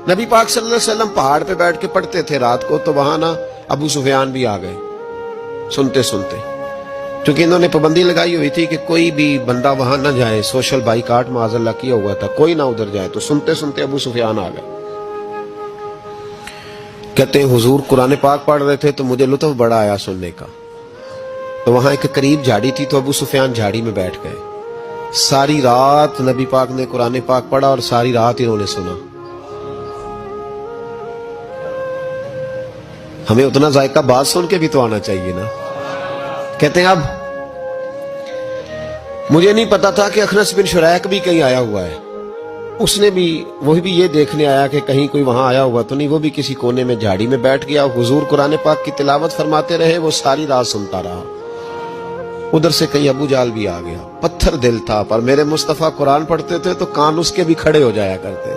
نبی پاک صلی اللہ علیہ وسلم پہاڑ پہ بیٹھ کے پڑھتے تھے رات کو، تو وہاں نا ابو سفیان بھی آ گئے سنتے سنتے، کیونکہ انہوں نے پابندی لگائی ہوئی تھی کہ کوئی بھی بندہ وہاں نہ جائے، سوشل بائیکاٹ معاذ اللہ کیا ہوا تھا، کوئی نہ ادھر جائے، تو سنتے سنتے ابو سفیان آ گئے۔ کہتے ہیں حضور قرآن پاک پڑھ رہے تھے تو مجھے لطف بڑا آیا سننے کا، تو وہاں ایک قریب جھاڑی تھی، تو ابو سفیان جھاڑی میں بیٹھ گئے۔ ساری رات نبی پاک نے قرآن پاک پڑھا اور ساری رات انہوں نے سنا۔ ہمیں اتنا ذائقہ بات سن کے بھی تو آنا چاہیے نا۔ کہتے ہیں اب مجھے نہیں پتا تھا کہ اخنس بن شریک بھی کہیں آیا ہوا ہے، اس نے بھی وہی بھی یہ دیکھنے آیا کہ کہیں کوئی وہاں آیا ہوا تو نہیں، وہ بھی کسی کونے میں جھاڑی میں بیٹھ گیا، حضور قرآن پاک کی تلاوت فرماتے رہے، وہ ساری رات سنتا رہا۔ ادھر سے کہیں ابو جال بھی آ گیا، پتھر دل تھا، پر میرے مصطفیٰ قرآن پڑھتے تھے تو کان اس کے بھی کھڑے ہو جایا کرتے۔